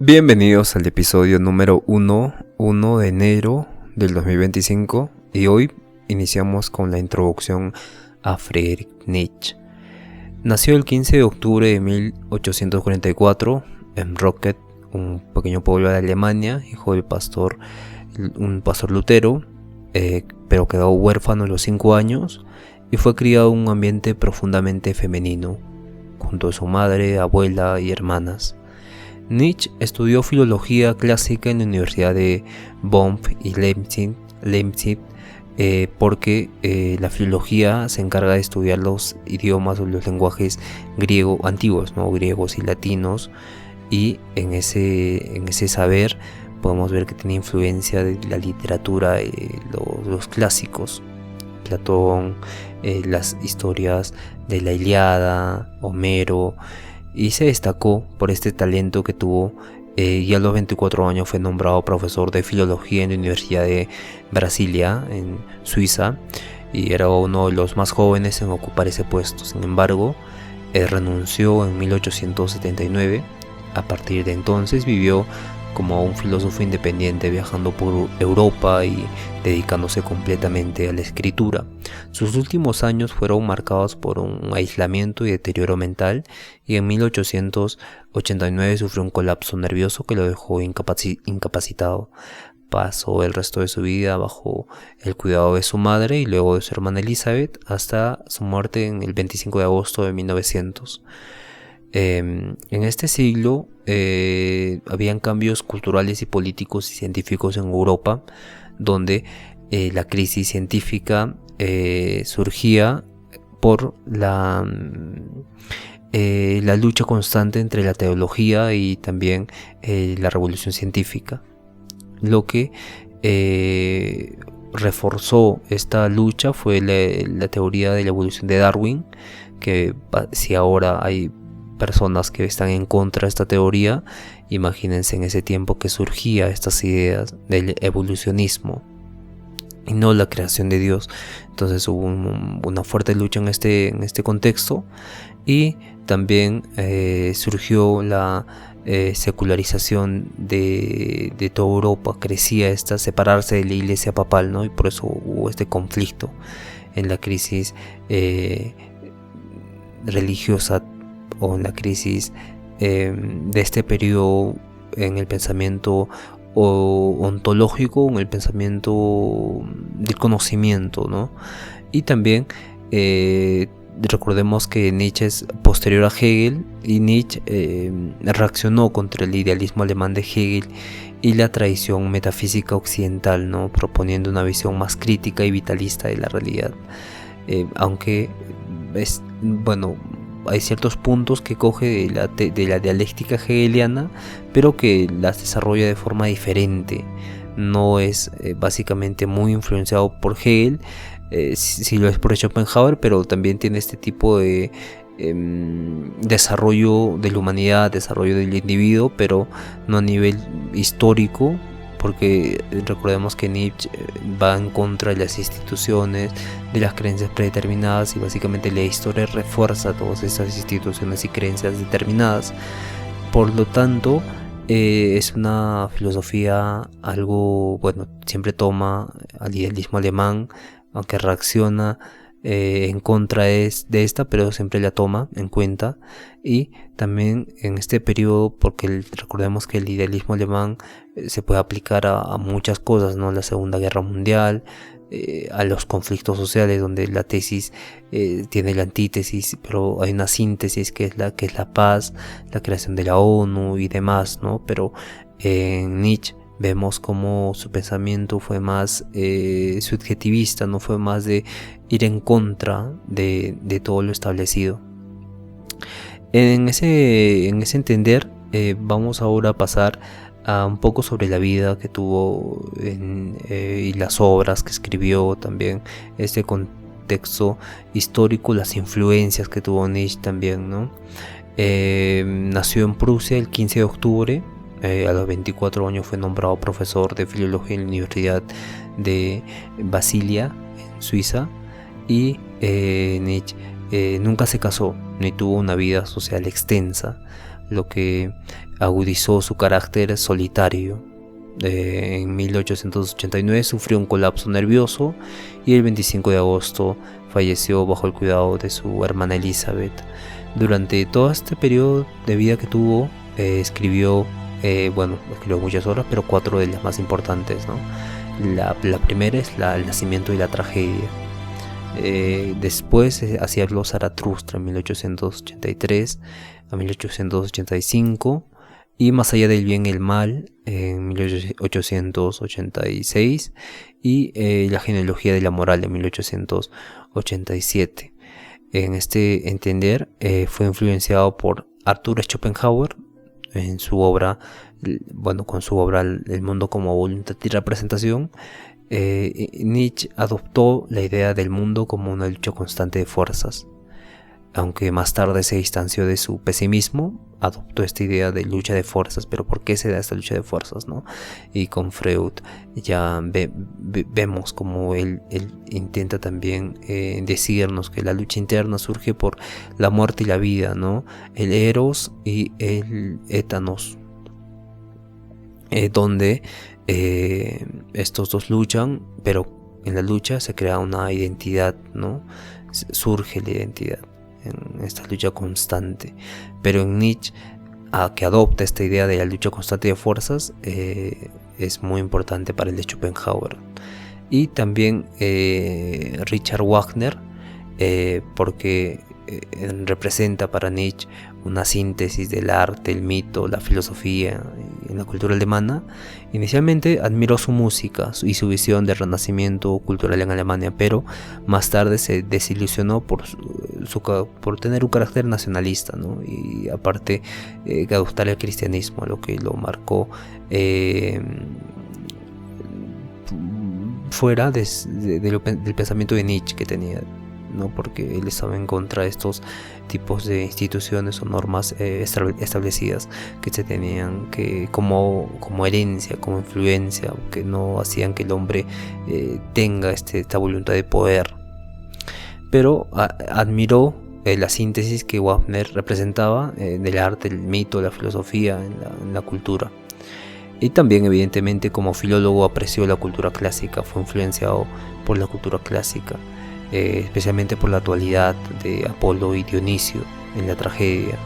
Bienvenidos al episodio número 1 de enero del 2025 y hoy iniciamos con la introducción a Friedrich Nietzsche. Nació el 15 de octubre de 1844 en Rocket, un pequeño pueblo de Alemania, hijo del un pastor lutero, pero quedó huérfano a los 5 años y fue criado en un ambiente profundamente femenino, junto a su madre, abuela y hermanas. Nietzsche estudió filología clásica en la Universidad de Bonn y Leipzig, porque la filología se encarga de estudiar los idiomas o los lenguajes antiguos, ¿no? Griegos y latinos, y en ese saber podemos ver que tiene influencia de la literatura, los clásicos, Platón, las historias de la Ilíada, Homero, y se destacó por este talento que tuvo, y a los 24 años fue nombrado profesor de filología en la Universidad de Brasilia, en Suiza, y era uno de los más jóvenes en ocupar ese puesto. Sin embargo, renunció en 1879. A partir de entonces vivió como un filósofo independiente, viajando por Europa y dedicándose completamente a la escritura. Sus últimos años fueron marcados por un aislamiento y deterioro mental, y en 1889 sufrió un colapso nervioso que lo dejó incapacitado. Pasó el resto de su vida bajo el cuidado de su madre y luego de su hermana Elizabeth hasta su muerte en el 25 de agosto de 1900. En este siglo habían cambios culturales y políticos y científicos en Europa, donde la crisis científica surgía por la lucha constante entre la teología y también la revolución científica. Lo que reforzó esta lucha fue la teoría de la evolución de Darwin, que si ahora hay personas que están en contra de esta teoría, imagínense en ese tiempo que surgía estas ideas del evolucionismo y no la creación de Dios. Entonces hubo una fuerte lucha en este contexto, y también surgió la secularización de toda Europa. Crecía separarse de la iglesia papal, ¿no? Y por eso hubo este conflicto en la crisis religiosa, o en la crisis de este periodo, en el pensamiento ontológico, en el pensamiento del conocimiento, ¿no? Y también recordemos que Nietzsche es posterior a Hegel, y Nietzsche reaccionó contra el idealismo alemán de Hegel y la tradición metafísica occidental, ¿no? Proponiendo una visión más crítica y vitalista de la realidad, aunque hay ciertos puntos que coge de la dialéctica hegeliana, pero que las desarrolla de forma diferente. No es básicamente muy influenciado por Hegel, sí lo es por Schopenhauer, pero también tiene este tipo de desarrollo de la humanidad, desarrollo del individuo, pero no a nivel histórico, porque recordemos que Nietzsche va en contra de las instituciones, de las creencias predeterminadas, y básicamente la historia refuerza todas esas instituciones y creencias determinadas. Por lo tanto, es una filosofía siempre toma al idealismo alemán, aunque reacciona en contra de esta, pero siempre la toma en cuenta. Y también en este periodo, porque recordemos que el idealismo alemán se puede aplicar a muchas cosas, ¿no? La Segunda Guerra Mundial, a los conflictos sociales, donde la tesis tiene la antítesis, pero hay una síntesis que es la paz, la creación de la ONU y demás, ¿no? Pero en Nietzsche vemos como su pensamiento fue más subjetivista, no fue más de ir en contra de todo lo establecido. En ese entender, vamos ahora a pasar a un poco sobre la vida que tuvo y las obras que escribió, también este contexto histórico, las influencias que tuvo Nietzsche también, ¿no? Nació en Prusia el 15 de octubre. A los 24 años fue nombrado profesor de filología en la Universidad de Basilea, en Suiza, y Nietzsche nunca se casó ni tuvo una vida social extensa. lo que agudizó su carácter solitario. En 1889 sufrió un colapso nervioso y el 25 de agosto falleció bajo el cuidado de su hermana Elizabeth. Durante todo este periodo de vida que tuvo, escribió muchas obras, pero 4 de las más importantes, ¿no? La primera es El nacimiento y la tragedia. Después hacía los Zaratustra en 1883 a 1885 y Más allá del bien y el mal en 1886 y La genealogía de la moral en 1887. En este entender fue influenciado por Arthur Schopenhauer en su obra, con su obra El mundo como voluntad y representación. Nietzsche adoptó la idea del mundo como una lucha constante de fuerzas. Aunque más tarde se distanció de su pesimismo, adoptó esta idea de lucha de fuerzas. Pero ¿por qué se da esta lucha de fuerzas, no? Y con Freud ya vemos como él intenta también decirnos que la lucha interna surge por la muerte y la vida, ¿no? El eros y el étanos, donde estos dos luchan, pero en la lucha se crea una identidad, ¿no? Surge la identidad en esta lucha constante. Pero en Nietzsche, que adopta esta idea de la lucha constante de fuerzas, es muy importante para el de Schopenhauer. Y también Richard Wagner, porque representa para Nietzsche una síntesis del arte, el mito, la filosofía y la cultura alemana. Inicialmente admiró su música y su visión del renacimiento cultural en Alemania, pero más tarde se desilusionó por tener un carácter nacionalista, ¿no? Y aparte de adoptar el cristianismo, lo que lo marcó fuera del pensamiento de Nietzsche que tenía, ¿no? Porque él estaba en contra de estos tipos de instituciones o normas establecidas que se tenían que como herencia, como influencia, que no hacían que el hombre tenga esta voluntad de poder. Pero admiró la síntesis que Wagner representaba del arte, el mito, la filosofía en la cultura. Y también evidentemente como filólogo apreció la cultura clásica, fue influenciado por la cultura clásica. Especialmente por la dualidad de Apolo y Dionisio en la tragedia,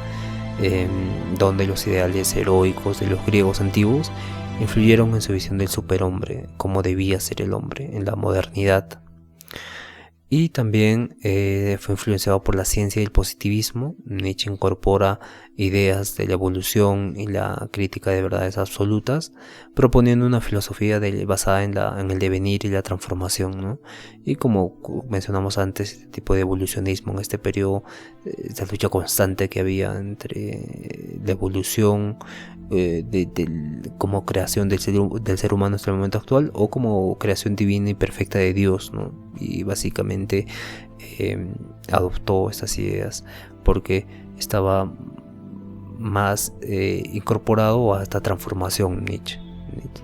donde los ideales heroicos de los griegos antiguos influyeron en su visión del superhombre, cómo debía ser el hombre en la modernidad. Y también fue influenciado por la ciencia y el positivismo. Nietzsche incorpora ideas de la evolución y la crítica de verdades absolutas, proponiendo una filosofía basada en el devenir y la transformación, ¿no? Y como mencionamos antes, este tipo de evolucionismo en este periodo, esta lucha constante que había entre la evolución como creación del ser humano hasta el momento actual, o como creación divina y perfecta de Dios, ¿no? Y básicamente adoptó estas ideas porque estaba más incorporado a esta transformación Nietzsche,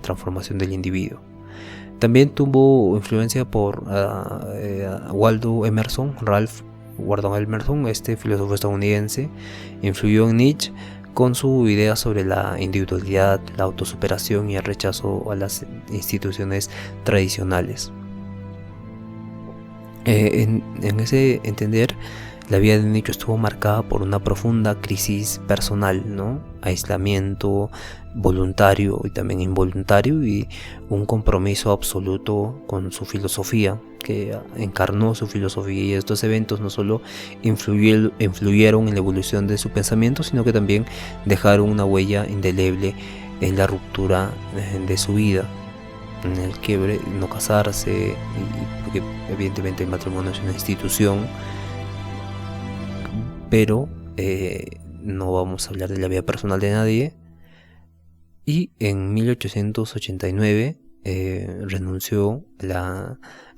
transformación del individuo. También tuvo influencia por Waldo Emerson, Ralph Waldo Emerson, este filósofo estadounidense, influyó en Nietzsche con su idea sobre la individualidad, la autosuperación y el rechazo a las instituciones tradicionales. En ese entender, la vida de Nietzsche estuvo marcada por una profunda crisis personal, ¿no? Aislamiento voluntario y también involuntario, y un compromiso absoluto con su filosofía, que encarnó su filosofía. Y estos eventos no solo influyeron en la evolución de su pensamiento, sino que también dejaron una huella indeleble en la ruptura de su vida, en el quiebre, no casarse, porque evidentemente el matrimonio es una institución, pero no vamos a hablar de la vida personal de nadie. Y en 1889 renunció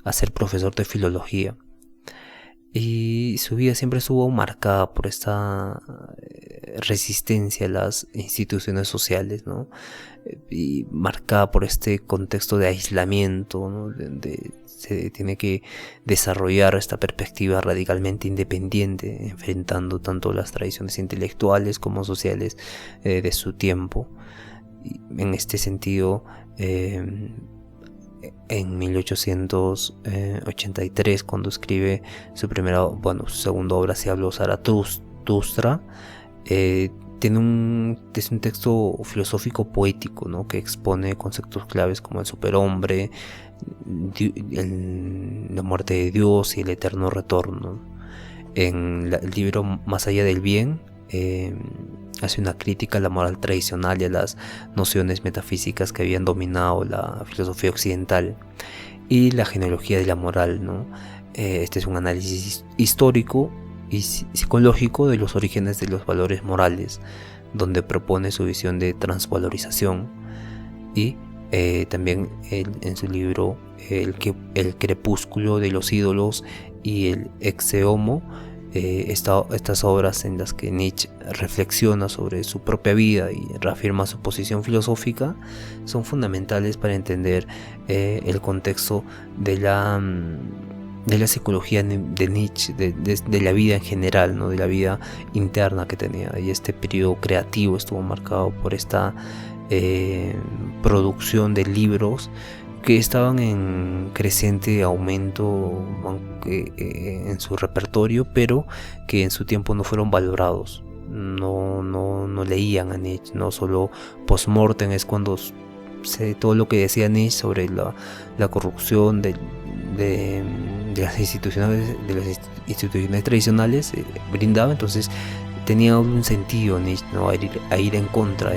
a ser profesor de filología. Y su vida siempre estuvo marcada por esta resistencia a las instituciones sociales, ¿no? Y marcada por este contexto de aislamiento, ¿no? Se tiene que desarrollar esta perspectiva radicalmente independiente, enfrentando tanto las tradiciones intelectuales como sociales de su tiempo. Y en este sentido, en 1883, cuando escribe su segunda obra, Se habló Zaratustra, es un texto filosófico poético, ¿no? Que expone conceptos claves como el superhombre, la muerte de Dios y el eterno retorno. En el libro Más allá del bien, hace una crítica a la moral tradicional y a las nociones metafísicas que habían dominado la filosofía occidental y la genealogía de la moral, ¿no? Este es un análisis histórico y psicológico de los orígenes de los valores morales, donde propone su visión de transvalorización. Y también en su libro El crepúsculo de los ídolos y el Ecce Homo, estas obras en las que Nietzsche reflexiona sobre su propia vida y reafirma su posición filosófica, son fundamentales para entender el contexto de la psicología de Nietzsche, de la vida en general, ¿no? De la vida interna que tenía. Y este periodo creativo estuvo marcado por esta producción de libros que estaban en creciente aumento en su repertorio, pero que en su tiempo no fueron valorados. No leían a Nietzsche, no solo post-mortem es cuando todo lo que decía Nietzsche sobre la corrupción de las instituciones tradicionales brindaba. Entonces tenía un sentido Nietzsche, ¿no? a ir en contra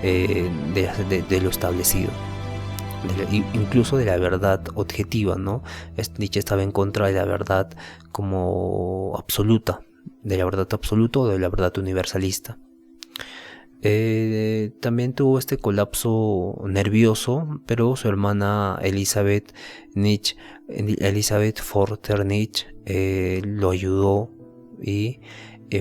de lo establecido, incluso de la verdad objetiva, ¿no? Nietzsche estaba en contra de la verdad como absoluta, de la verdad absoluta o de la verdad universalista. También tuvo este colapso nervioso, pero su hermana Elisabeth Forster Nietzsche lo ayudó y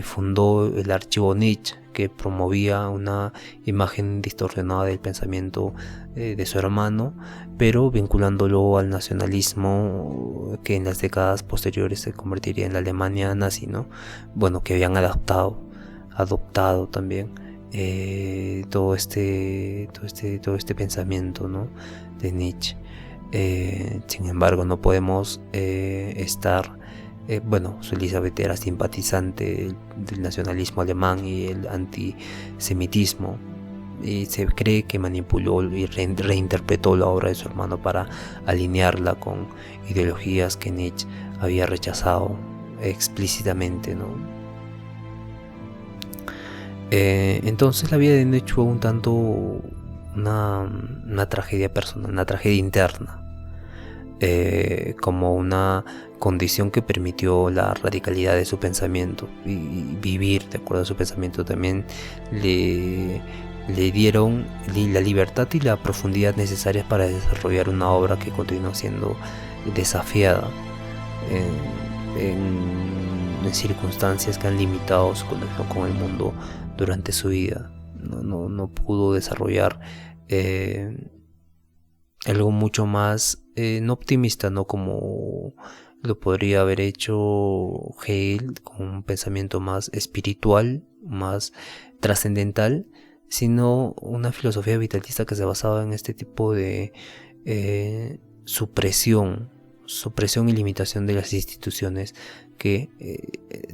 fundó el archivo Nietzsche, que promovía una imagen distorsionada del pensamiento de su hermano, pero vinculándolo al nacionalismo que en las décadas posteriores se convertiría en la Alemania nazi, ¿no? Bueno, que habían adoptado también todo este pensamiento, ¿no? De Nietzsche. Sin embargo, no podemos estar su Elisabeth era simpatizante del nacionalismo alemán y el antisemitismo, y se cree que manipuló y reinterpretó la obra de su hermano para alinearla con ideologías que Nietzsche había rechazado explícitamente, ¿no? Entonces la vida de Nietzsche fue un tanto una tragedia personal, una tragedia interna, como una condición que permitió la radicalidad de su pensamiento y vivir de acuerdo a su pensamiento. También le dieron la libertad y la profundidad necesarias para desarrollar una obra que continuó siendo desafiada en circunstancias que han limitado su conexión con el mundo durante su vida. No pudo desarrollar algo mucho más no optimista, no como lo podría haber hecho Hegel, con un pensamiento más espiritual, más trascendental, sino una filosofía vitalista que se basaba en este tipo de supresión y limitación de las instituciones que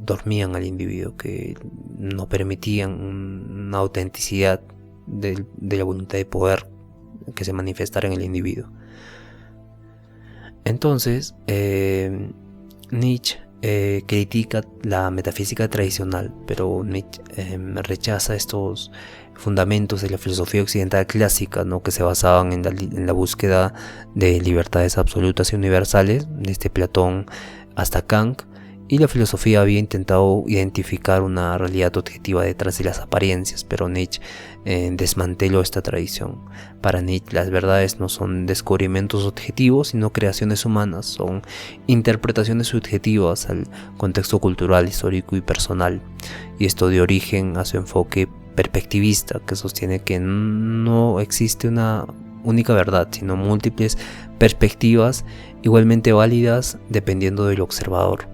dormían al individuo, que no permitían una autenticidad de la voluntad de poder que se manifestara en el individuo. Entonces, Nietzsche critica la metafísica tradicional, pero Nietzsche rechaza estos fundamentos de la filosofía occidental clásica, ¿no? Que se basaban en la búsqueda de libertades absolutas y universales, desde Platón hasta Kant, y la filosofía había intentado identificar una realidad objetiva detrás de las apariencias, pero Nietzsche desmanteló esta tradición. Para Nietzsche las verdades no son descubrimientos objetivos, sino creaciones humanas, son interpretaciones subjetivas al contexto cultural, histórico y personal, y esto dio origen a su enfoque perspectivista, que sostiene que no existe una única verdad, sino múltiples perspectivas igualmente válidas dependiendo del observador.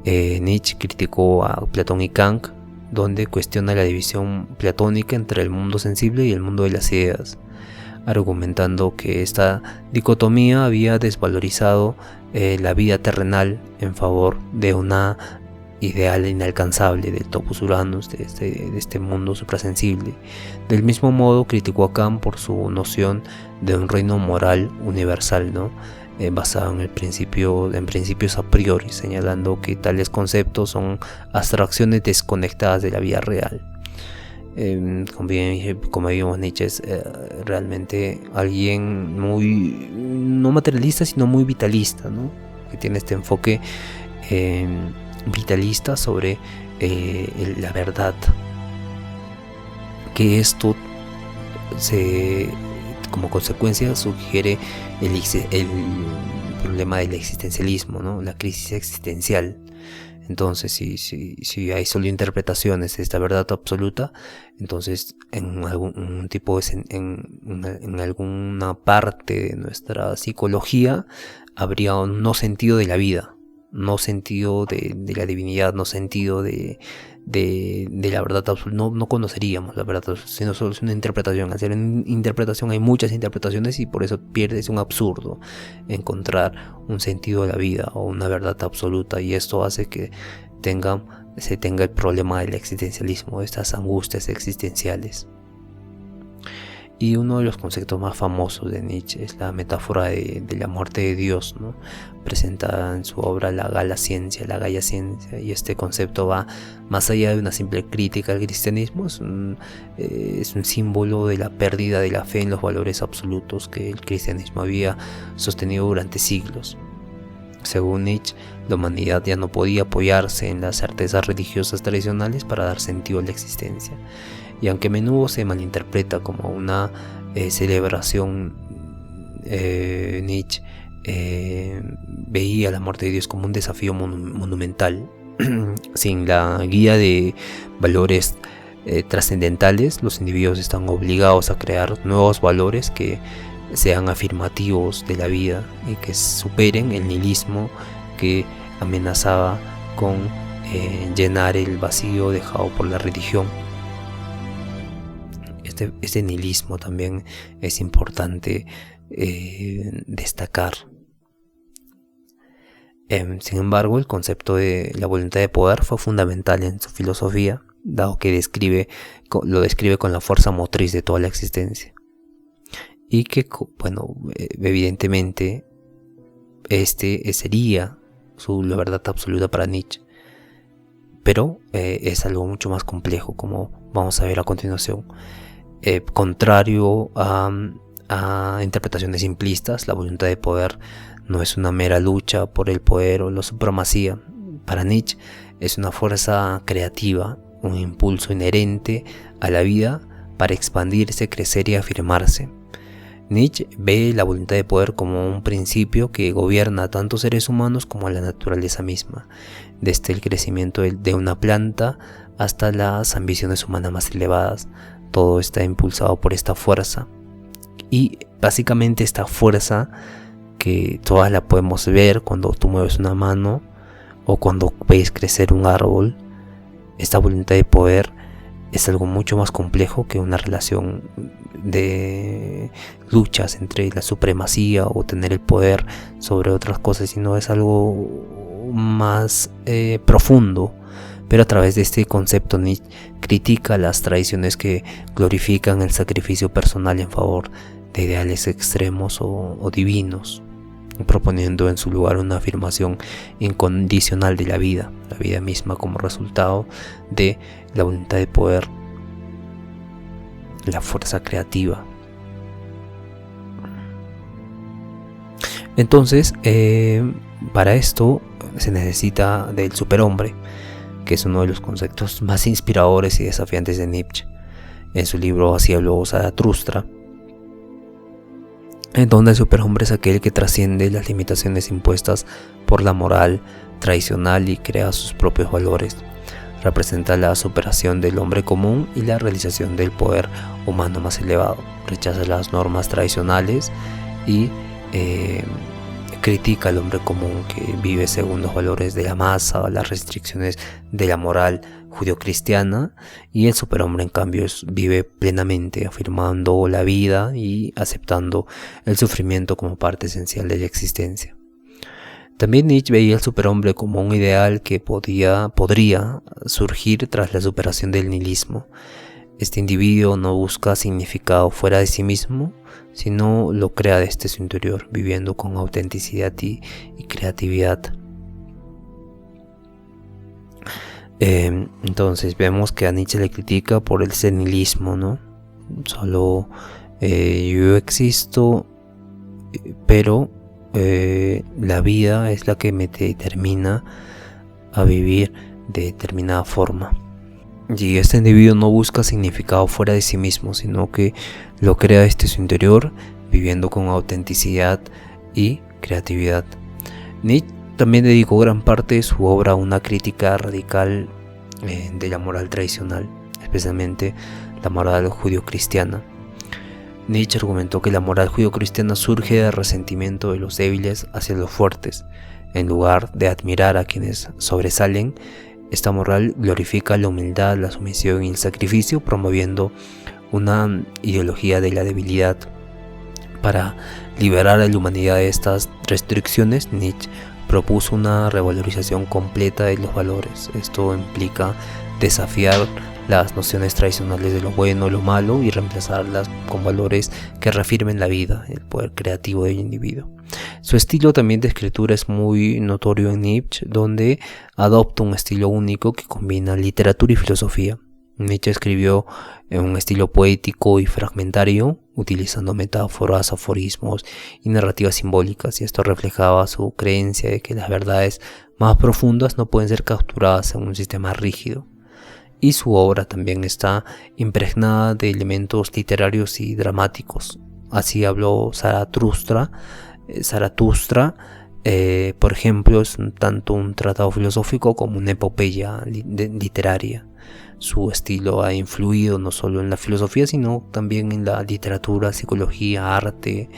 Nietzsche criticó a Platón y Kant, donde cuestiona la división platónica entre el mundo sensible y el mundo de las ideas, argumentando que esta dicotomía había desvalorizado la vida terrenal en favor de una ideal inalcanzable del topos uranus, de este mundo suprasensible. Del mismo modo criticó a Kant por su noción de un reino moral universal, ¿no? Basado en principios a priori, señalando que tales conceptos son abstracciones desconectadas de la vida real. Como vimos, Nietzsche es realmente alguien muy, no materialista, sino muy vitalista, ¿no? Que tiene este enfoque vitalista sobre la verdad, que esto como consecuencia sugiere el problema del existencialismo, ¿no? La crisis existencial. Entonces, si hay solo interpretaciones de esta verdad absoluta, entonces en alguna parte de nuestra psicología habría un no sentido de la vida, no sentido de la divinidad, no sentido de la verdad absoluta. No conoceríamos la verdad, sino solo es una interpretación. Al ser una interpretación hay muchas interpretaciones y por eso es un absurdo encontrar un sentido de la vida o una verdad absoluta, y esto hace que se tenga el problema del existencialismo, de estas angustias existenciales. Y uno de los conceptos más famosos de Nietzsche es la metáfora de la muerte de Dios, ¿no? Presentada en su obra La Gaia Ciencia, y este concepto va más allá de una simple crítica al cristianismo. Es un símbolo de la pérdida de la fe en los valores absolutos que el cristianismo había sostenido durante siglos. Según Nietzsche, la humanidad ya no podía apoyarse en las certezas religiosas tradicionales para dar sentido a la existencia. Y aunque a menudo se malinterpreta como una celebración, Nietzsche veía la muerte de Dios como un desafío monumental. Sin la guía de valores trascendentales, los individuos están obligados a crear nuevos valores que sean afirmativos de la vida y que superen el nihilismo que amenazaba con llenar el vacío dejado por la religión. Este nihilismo también es importante destacar. Sin embargo, el concepto de la voluntad de poder fue fundamental en su filosofía, dado que lo describe con la fuerza motriz de toda la existencia. Y que, evidentemente, sería la verdad absoluta para Nietzsche. Pero es algo mucho más complejo, como vamos a ver a continuación. Contrario a interpretaciones simplistas, la voluntad de poder no es una mera lucha por el poder o la supremacía. Para Nietzsche es una fuerza creativa, un impulso inherente a la vida para expandirse, crecer y afirmarse. Nietzsche ve la voluntad de poder como un principio que gobierna a tanto seres humanos como a la naturaleza misma, desde el crecimiento de una planta hasta las ambiciones humanas más elevadas. Todo está impulsado por esta fuerza, y básicamente esta fuerza que todas la podemos ver cuando tú mueves una mano o cuando ves crecer un árbol. Esta voluntad de poder es algo mucho más complejo que una relación de luchas entre la supremacía o tener el poder sobre otras cosas, sino es algo más profundo. Pero a través de este concepto Nietzsche critica las tradiciones que glorifican el sacrificio personal en favor de ideales extremos o divinos, proponiendo en su lugar una afirmación incondicional de la vida misma como resultado de la voluntad de poder, la fuerza creativa. Entonces, para esto se necesita del superhombre, que es uno de los conceptos más inspiradores y desafiantes de Nietzsche. En su libro Así habló Zaratustra, en donde el superhombre es aquel que trasciende las limitaciones impuestas por la moral tradicional y crea sus propios valores. Representa la superación del hombre común y la realización del poder humano más elevado. Rechaza las normas tradicionales y critica al hombre común que vive según los valores de la masa, las restricciones de la moral judio-cristiana, y el superhombre en cambio vive plenamente afirmando la vida y aceptando el sufrimiento como parte esencial de la existencia. También Nietzsche veía al superhombre como un ideal que podría surgir tras la superación del nihilismo. Este individuo no busca significado fuera de sí mismo, sino lo crea desde su interior, viviendo con autenticidad y creatividad. Entonces vemos que a Nietzsche le critica por el nihilismo, ¿no? Solo yo existo, pero la vida es la que me determina a vivir de determinada forma. Y este individuo no busca significado fuera de sí mismo, sino que lo crea desde su interior, viviendo con autenticidad y creatividad. Nietzsche también dedicó gran parte de su obra a una crítica radical de la moral tradicional, especialmente la moral judio-cristiana. Nietzsche argumentó que la moral judio-cristiana surge del resentimiento de los débiles hacia los fuertes. En lugar de admirar a quienes sobresalen, esta moral glorifica la humildad, la sumisión y el sacrificio, promoviendo una ideología de la debilidad. Para liberar a la humanidad de estas restricciones, Nietzsche propuso una revalorización completa de los valores. Esto implica desafiar las nociones tradicionales de lo bueno y lo malo y reemplazarlas con valores que reafirmen la vida, el poder creativo del individuo. Su estilo también de escritura es muy notorio en Nietzsche, donde adopta un estilo único que combina literatura y filosofía. Nietzsche escribió en un estilo poético y fragmentario, utilizando metáforas, aforismos y narrativas simbólicas, y esto reflejaba su creencia de que las verdades más profundas no pueden ser capturadas en un sistema rígido. Y su obra también está impregnada de elementos literarios y dramáticos. Así habló Zaratustra, por ejemplo, es tanto un tratado filosófico como una epopeya literaria. Su estilo ha influido no solo en la filosofía, sino también en la literatura, psicología, arte,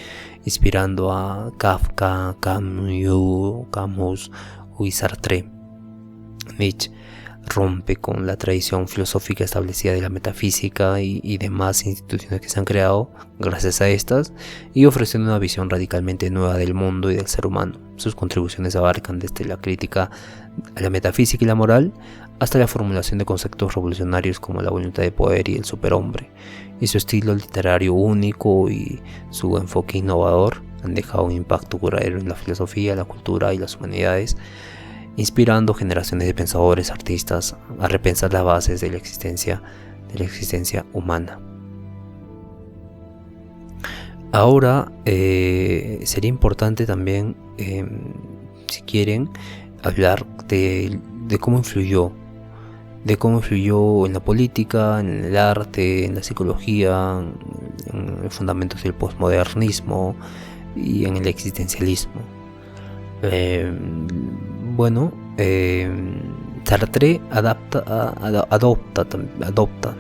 inspirando a Kafka, Camus y Sartre. Nietzsche rompe con la tradición filosófica establecida de la metafísica y demás instituciones que se han creado gracias a estas, y ofreciendo una visión radicalmente nueva del mundo y del ser humano. Sus contribuciones abarcan desde la crítica a la metafísica y la moral hasta la formulación de conceptos revolucionarios como la voluntad de poder y el superhombre, y su estilo literario único y su enfoque innovador han dejado un impacto duradero en la filosofía, la cultura y las humanidades, inspirando generaciones de pensadores, artistas a repensar las bases de la existencia humana. Ahora sería importante también, si quieren, hablar de cómo influyó en la política, en el arte, en la psicología, en los fundamentos del posmodernismo y en el existencialismo. Sartre adopta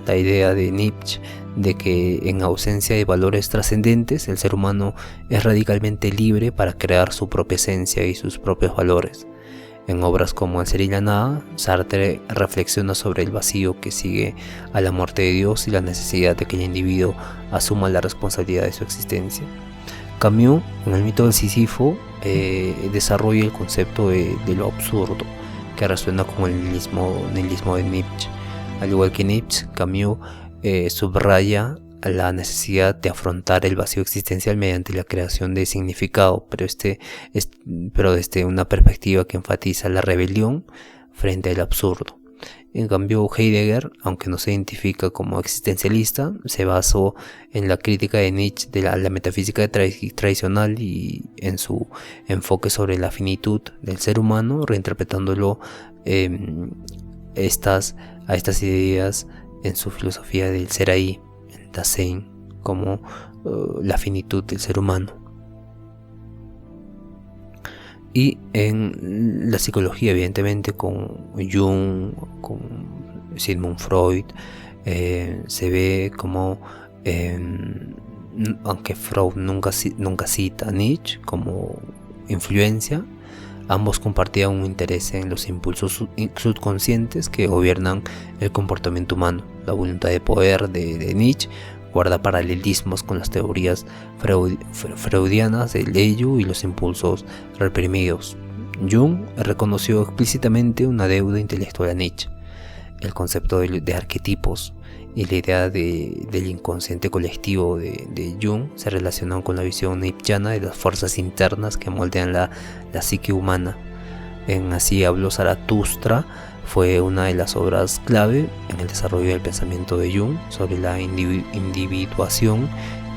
la idea de Nietzsche de que en ausencia de valores trascendentes el ser humano es radicalmente libre para crear su propia esencia y sus propios valores. En obras como El ser y la nada, Sartre reflexiona sobre el vacío que sigue a la muerte de Dios y la necesidad de que el individuo asuma la responsabilidad de su existencia. Camus, en el mito del Sísifo, desarrolla el concepto de lo absurdo, que resuena con el nihilismo de Nietzsche. Al igual que Nietzsche, Camus subraya la necesidad de afrontar el vacío existencial mediante la creación de significado, pero desde una perspectiva que enfatiza la rebelión frente al absurdo. En cambio, Heidegger, aunque no se identifica como existencialista, se basó en la crítica de Nietzsche de la metafísica tradicional y en su enfoque sobre la finitud del ser humano, reinterpretándolo a estas ideas en su filosofía del ser ahí, el Dasein, como la finitud del ser humano. Y en la psicología, evidentemente, con Jung, con Sigmund Freud, se ve como, aunque Freud nunca cita a Nietzsche como influencia, ambos compartían un interés en los impulsos subconscientes que gobiernan el comportamiento humano. La voluntad de poder de Nietzsche guarda paralelismos con las teorías freudianas del ello y los impulsos reprimidos. Jung reconoció explícitamente una deuda intelectual a Nietzsche. El concepto de arquetipos y la idea del inconsciente colectivo de Jung se relacionan con la visión nietzscheana de las fuerzas internas que moldean la psique humana. En Así habló Zaratustra fue una de las obras clave en el desarrollo del pensamiento de Jung sobre la individuación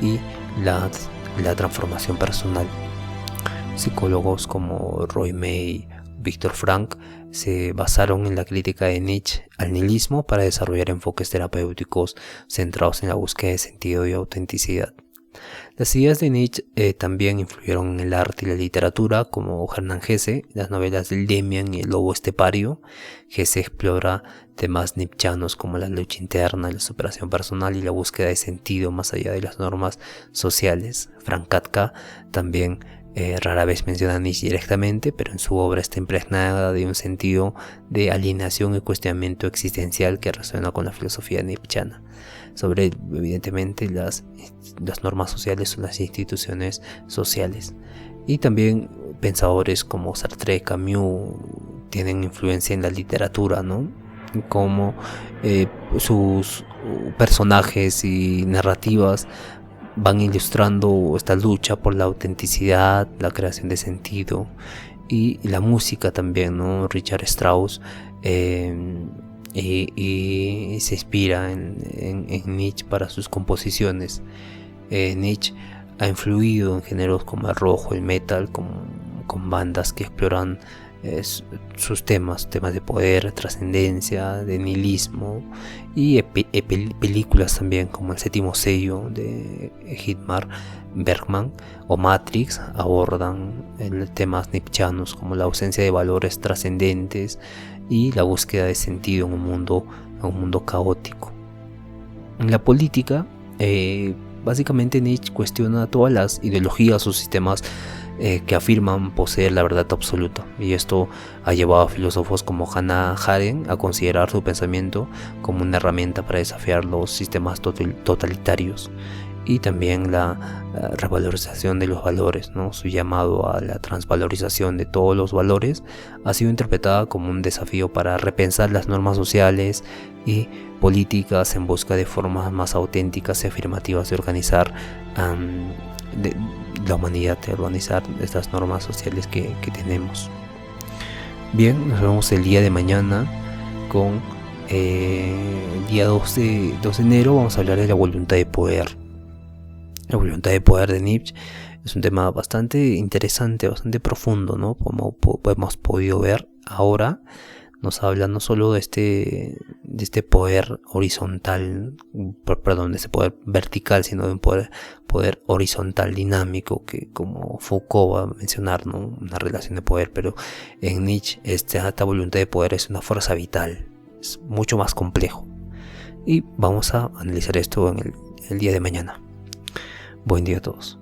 y la transformación personal. Psicólogos como Roy May, Viktor Frankl se basaron en la crítica de Nietzsche al nihilismo para desarrollar enfoques terapéuticos centrados en la búsqueda de sentido y autenticidad. Las ideas de Nietzsche también influyeron en el arte y la literatura, como Hernán Hesse, las novelas del Demian y el lobo estepario. Hesse explora temas nietzscheanos como la lucha interna, la superación personal y la búsqueda de sentido más allá de las normas sociales. Frank Kafka también rara vez menciona a Nietzsche directamente, pero en su obra está impregnada de un sentido de alienación y cuestionamiento existencial que resuena con la filosofía nietzscheana sobre, evidentemente, las normas sociales o las instituciones sociales. Y también pensadores como Sartre, Camus tienen influencia en la literatura, ¿no? Como sus personajes y narrativas van ilustrando esta lucha por la autenticidad, la creación de sentido, y la música también, ¿no? Richard Strauss y se inspira en Nietzsche para sus composiciones. Nietzsche ha influido en géneros como el rock, el metal, con bandas que exploran sus temas de poder, trascendencia, de nihilismo, y películas también como El Séptimo Sello de Ingmar Bergman o Matrix abordan temas nietzscheanos como la ausencia de valores trascendentes y la búsqueda de sentido en un mundo caótico. En la política, básicamente Nietzsche cuestiona todas las ideologías o sistemas que afirman poseer la verdad absoluta, y esto ha llevado a filósofos como Hannah Arendt a considerar su pensamiento como una herramienta para desafiar los sistemas totalitarios, y también la revalorización de los valores, ¿no? Su llamado a la transvalorización de todos los valores ha sido interpretada como un desafío para repensar las normas sociales y políticas en busca de formas más auténticas y afirmativas de organizar la humanidad, de organizar estas normas sociales que tenemos. Bien, nos vemos el día de mañana con el día 2 de enero. Vamos a hablar de la voluntad de poder. La voluntad de poder de Nietzsche es un tema bastante interesante, bastante profundo, ¿no? Como hemos podido ver ahora, nos habla no solo de este poder horizontal, de este poder vertical, sino de un poder horizontal, dinámico, que como Foucault va a mencionar, ¿no? Una relación de poder, pero en Nietzsche esta voluntad de poder es una fuerza vital, es mucho más complejo. Y vamos a analizar esto en el día de mañana. Buen día a todos.